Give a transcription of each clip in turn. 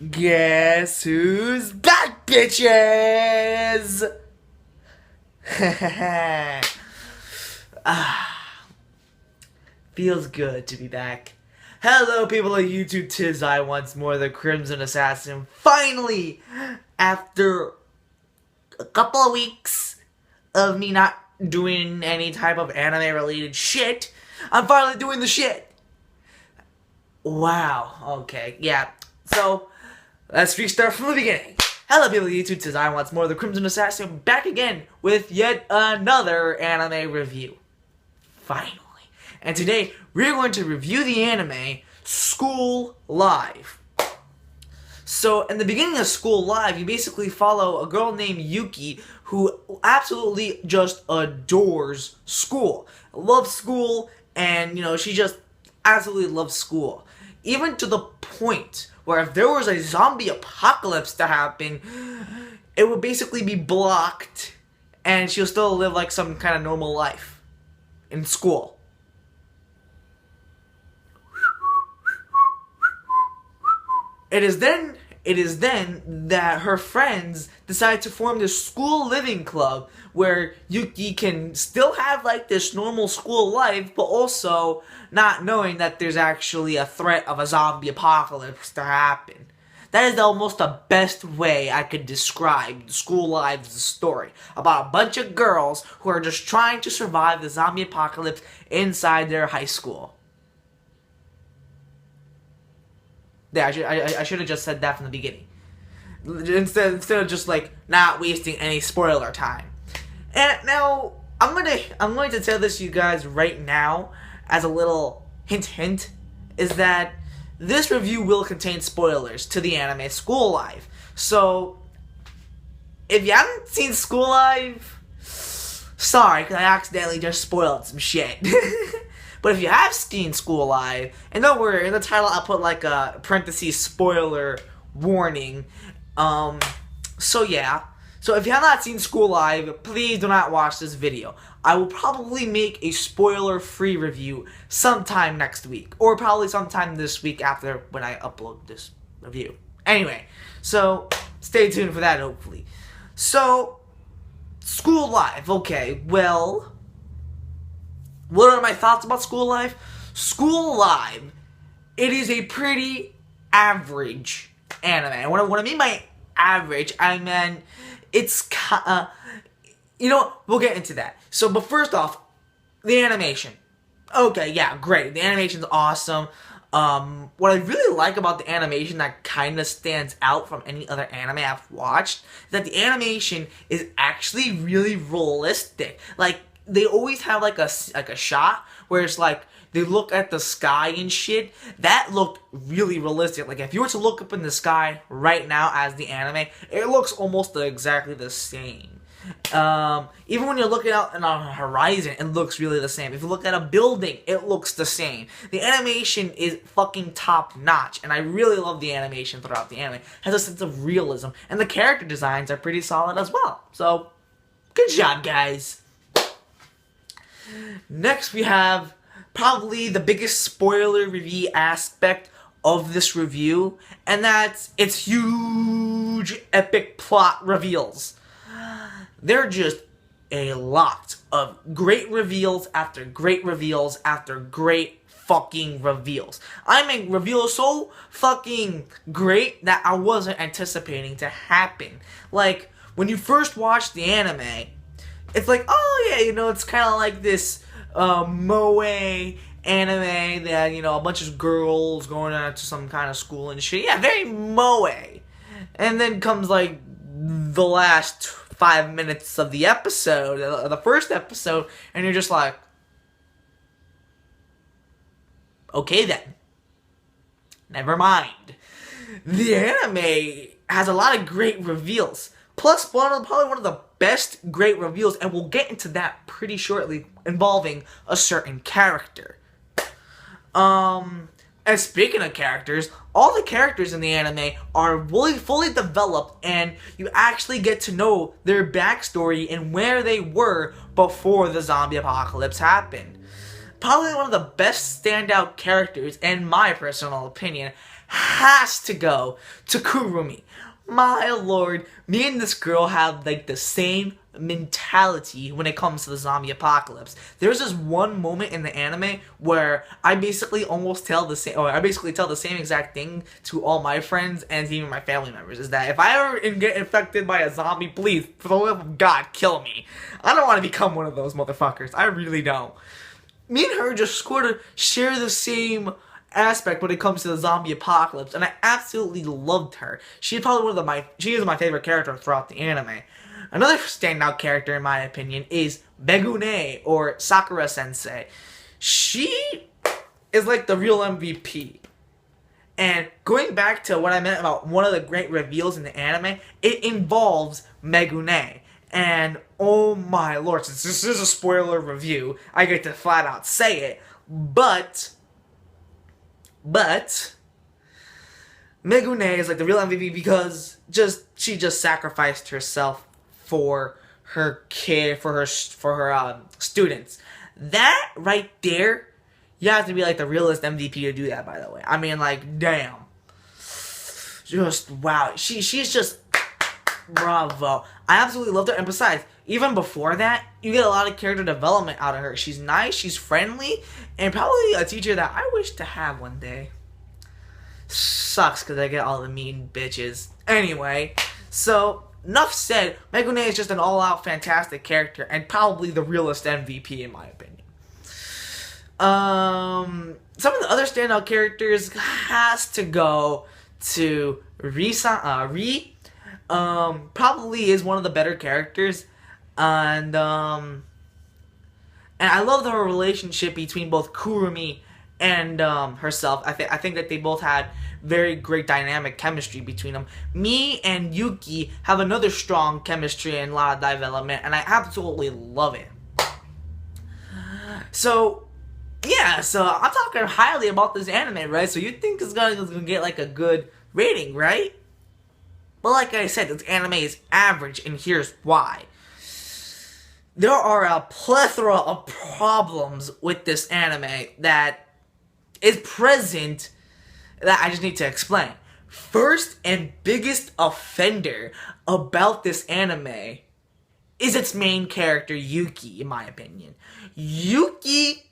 Guess who's back, bitches? Feels good to be back. Hello, people of YouTube. 'Tis I once more, the Crimson Assassin. Finally, after a couple of weeks of me not doing any type of anime-related shit, I'm finally doing the shit. Wow. Okay. Yeah. So, let's restart from the beginning. Hello, people of YouTube. 'Tis I once more, the Crimson Assassin, back again with yet another anime review. Finally. And today, we're going to review the anime School Live. So, in the beginning of School Live, you basically follow a girl named Yuki who absolutely just adores school. Loves school, and, she just absolutely loves school. Even to the point where if there was a zombie apocalypse to happen, it would basically be blocked, and she'll still live like some kind of normal life in school. It is then that her friends decide to form this school living club where Yuki can still have like this normal school life, but also not knowing that there's actually a threat of a zombie apocalypse to happen. That is almost the best way I could describe School Live's story. About a bunch of girls who are just trying to survive the zombie apocalypse inside their high school. Yeah, I should have just said that from the beginning. Instead of just like not wasting any spoiler time. And now I'm going to tell this to you guys right now as a little hint is that this review will contain spoilers to the anime School Live. So if you haven't seen School Live, sorry, because I accidentally just spoiled some shit. But if you have seen School Live, and don't worry, in the title I'll put like a parentheses spoiler warning. So yeah. So if you have not seen School Live, please do not watch this video. I will probably make a spoiler-free review sometime next week. Or probably sometime this week after when I upload this review. Anyway, so stay tuned for that hopefully. So, School Live, okay, well, what are my thoughts about School Live? School Live, it is a pretty average anime. And what I mean by average, I mean it's we'll get into that. So, but first off, the animation. Okay, yeah, great. The animation's awesome. What I really like about the animation that kind of stands out from any other anime I've watched is that the animation is actually really realistic. Like, they always have like a shot where it's like they look at the sky and shit. That looked really realistic. Like if you were to look up in the sky right now as the anime, it looks almost exactly the same. Even when you're looking out on a horizon, it looks really the same. If you look at a building, it looks the same. The animation is fucking top notch, and I really love the animation throughout the anime. It has a sense of realism, and the character designs are pretty solid as well. So, good job, guys. Next, we have probably the biggest spoiler review aspect of this review, and that's its huge, epic plot reveals. They're just a lot of great reveals after great reveals after great fucking reveals. I mean, reveals so fucking great that I wasn't anticipating to happen. Like, when you first watch the anime, it's like, oh yeah, it's kind of like this moe anime that, a bunch of girls going out to some kind of school and shit. Yeah, very moe. And then comes like the last 5 minutes of the episode, the first episode, and you're just like, okay then. Never mind. The anime has a lot of great reveals. Plus, probably one of the best great reveals, and we'll get into that pretty shortly, involving a certain character. And speaking of characters, all the characters in the anime are really fully developed, and you actually get to know their backstory and where they were before the zombie apocalypse happened. Probably one of the best standout characters, in my personal opinion, has to go to Kurumi. My lord, me and this girl have like the same mentality when it comes to the zombie apocalypse. There's this one moment in the anime where I basically tell the same exact thing to all my friends and even my family members, is that if I ever get infected by a zombie, please, for the love of God, kill me. I don't want to become one of those motherfuckers. I really don't. Me and her just sort of share the same aspect when it comes to the zombie apocalypse, and I absolutely loved her. She is my favorite character throughout the anime. Another standout character, in my opinion, is Megune, or Sakura Sensei. She is like the real MVP. And going back to what I meant about one of the great reveals in the anime, it involves Megune. And oh my lord, since this is a spoiler review, I get to flat out say it, but Megune is like the real MVP because she just sacrificed herself for her kid, for her students. That right there, you have to be like the realest MVP to do that. By the way, I mean, like, damn, just wow. She's just bravo. I absolutely loved her, and besides, even before that, you get a lot of character development out of her. She's nice, she's friendly, and probably a teacher that I wish to have one day. Sucks because I get all the mean bitches. Anyway, so enough said. Megune is just an all-out fantastic character and probably the realest MVP in my opinion. Some of the other standout characters has to go to Ri. Probably is one of the better characters, and I love the relationship between both Kurumi and herself. I think that they both had very great dynamic chemistry between them. Me and Yuki have another strong chemistry and a lot of development, and I absolutely love it. So yeah, so I'm talking highly about this anime, right? So you think it's gonna get like a good rating, right? But like I said, this anime is average, and here's why. There are a plethora of problems with this anime that is present that I just need to explain. First and biggest offender about this anime is its main character, Yuki, in my opinion. Yuki,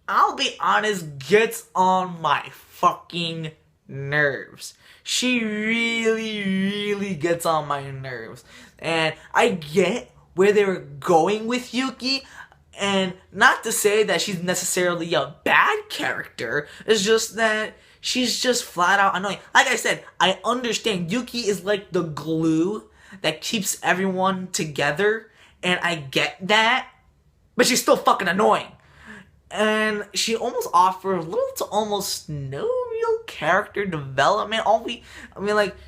I'll be honest, gets on my fucking nerves. She really gets on my nerves. And I get where they were going with Yuki, and not to say that she's necessarily a bad character, it's just that she's just flat out annoying. Like I said, I understand Yuki is like the glue that keeps everyone together, and I get that, but she's still fucking annoying. And she almost offers little to almost no real character development.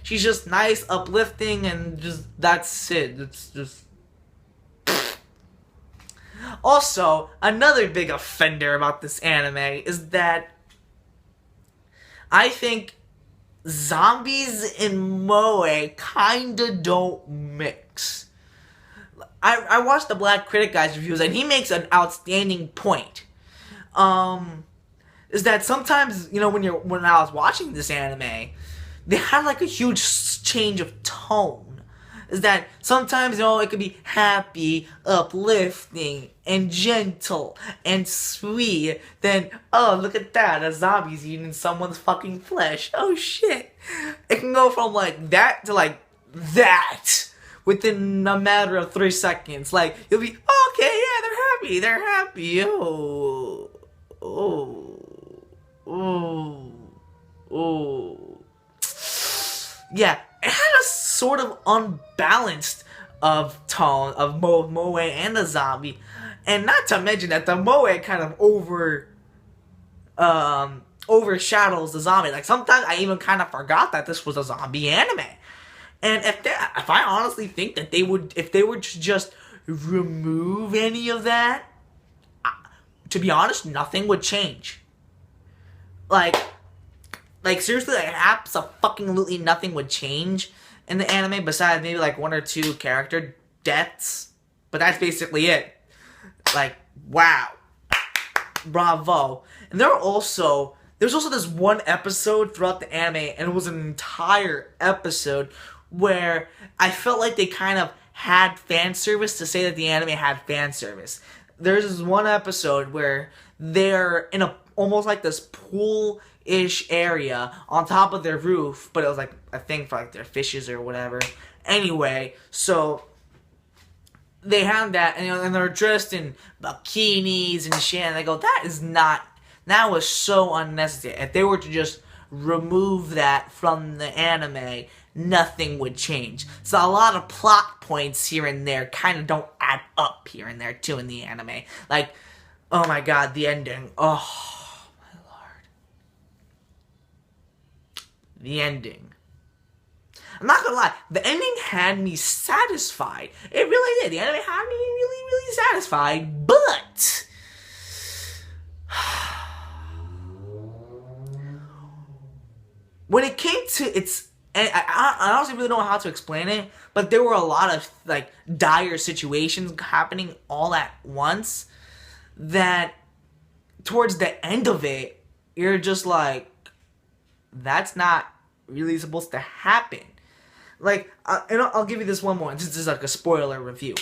She's just nice, uplifting, and just that's it. It's just. Also, another big offender about this anime is that I think zombies and moe kinda don't mix. I watched the Black Critic guy's reviews, and he makes an outstanding point. Is that sometimes, when I was watching this anime, they had like a huge change of tone. Is that sometimes, it could be happy, uplifting, and gentle, and sweet. Then, oh, look at that, a zombie's eating someone's fucking flesh. Oh shit. It can go from like that to like that within a matter of 3 seconds. Like, you'll be, okay, yeah, they're happy, oh. Yeah, it had a sort of unbalanced of tone of both moe and the zombie, and not to mention that the moe kind of overshadows the zombie. Like, sometimes I even kind of forgot that this was a zombie anime. And if I honestly think that if they would just remove any of that, to be honest, nothing would change. Like seriously, absolutely nothing would change in the anime besides maybe like 1 or 2 character deaths. But that's basically it. Like, wow. Bravo. And there There's also this one episode throughout the anime, and it was an entire episode where I felt like they kind of had fan service to say that the anime had fan service. There's this one episode where they're in a almost like this pool-ish area on top of their roof, but it was like a thing for like their fishes or whatever. Anyway, so they have that, and, and they're dressed in bikinis and shit, and they go, that was so unnecessary. If they were to just remove that from the anime, nothing would change. So a lot of plot points here and there kind of don't add up here and there too in the anime. Like, oh my god, the ending. Oh, my lord. The ending. I'm not gonna lie, the ending had me satisfied. It really did. The anime had me really, really satisfied, but when it came to its, and I honestly really don't know how to explain it, but there were a lot of like dire situations happening all at once that towards the end of it, you're just like, that's not really supposed to happen. Like, and I'll give you this one more. This is like a spoiler review.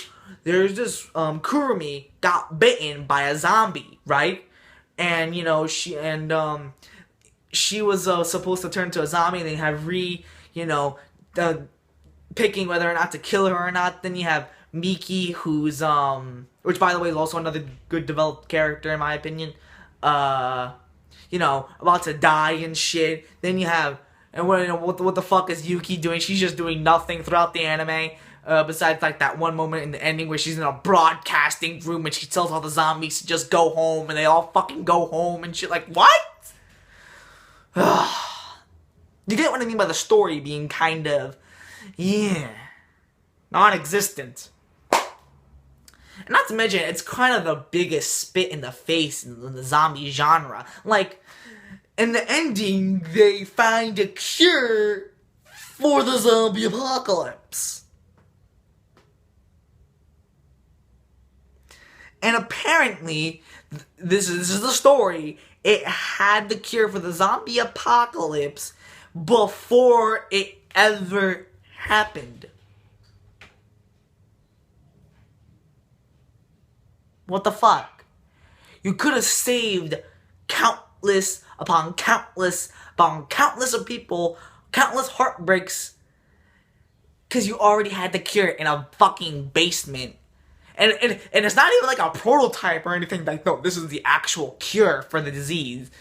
There's this Kurumi got bitten by a zombie, right? And you know she was supposed to turn into a zombie, and they have picking whether or not to kill her or not. Then you have Miki, who's which by the way is also another good developed character in my opinion. About to die and shit. Then you have, and what the fuck is Yuki doing? She's just doing nothing throughout the anime. Besides like that one moment in the ending where she's in a broadcasting room and she tells all the zombies to just go home, and they all fucking go home and shit. Like, what? You get what I mean by the story being kind of, non-existent. And not to mention, it's kind of the biggest spit in the face in the zombie genre. Like, in the ending, they find a cure for the zombie apocalypse. And apparently, this is the story, it had the cure for the zombie apocalypse before it ever happened. What the fuck? You could have saved countless upon countless of people, countless heartbreaks, because you already had the cure in a fucking basement. And it's not even like a prototype or anything like, no, this is the actual cure for the disease.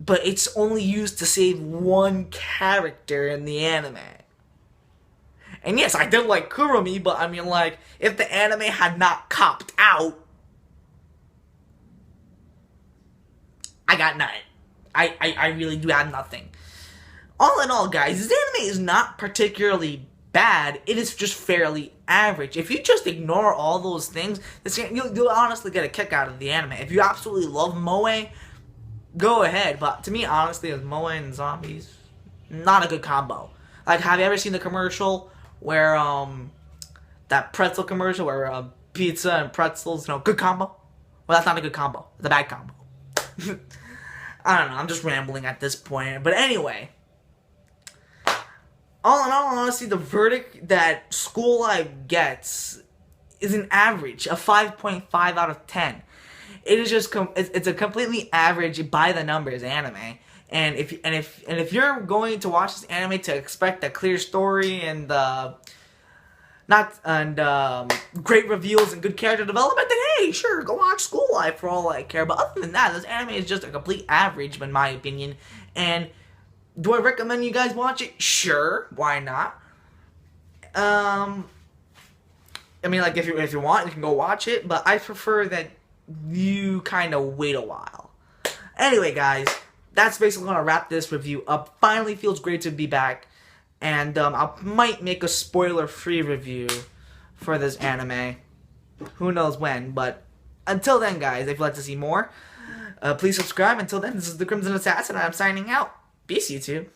But it's only used to save one character in the anime. And yes, I did like Kurumi, but I mean, like, if the anime had not copped out, I got nothing. I really do have nothing. All in all, guys, this anime is not particularly bad. It is just fairly average. If you just ignore all those things, you'll honestly get a kick out of the anime. If you absolutely love Moe, go ahead. But to me, honestly, as Moe and zombies, not a good combo. Like, have you ever seen the commercial where, that pretzel commercial where, pizza and pretzels, good combo? Well, that's not a good combo. It's a bad combo. I don't know, I'm just rambling at this point. But anyway, all in all, honestly, the verdict that School Life gets is an average, a 5.5 out of 10. It is just it's a completely average by the numbers anime. And if you're going to watch this anime to expect a clear story and great reviews and good character development, then hey, sure, go watch School Life for all I care. But other than that, this anime is just a complete average, in my opinion. And do I recommend you guys watch it? Sure, why not? I mean, like, if you want, you can go watch it, but I prefer that you kind of wait a while. Anyway, guys, that's basically gonna wrap this review up. Finally feels great to be back. And I might make a spoiler-free review for this anime. Who knows when, but until then, guys, if you'd like to see more, please subscribe. Until then, this is the Crimson Assassin, and I'm signing out. Peace, YouTube.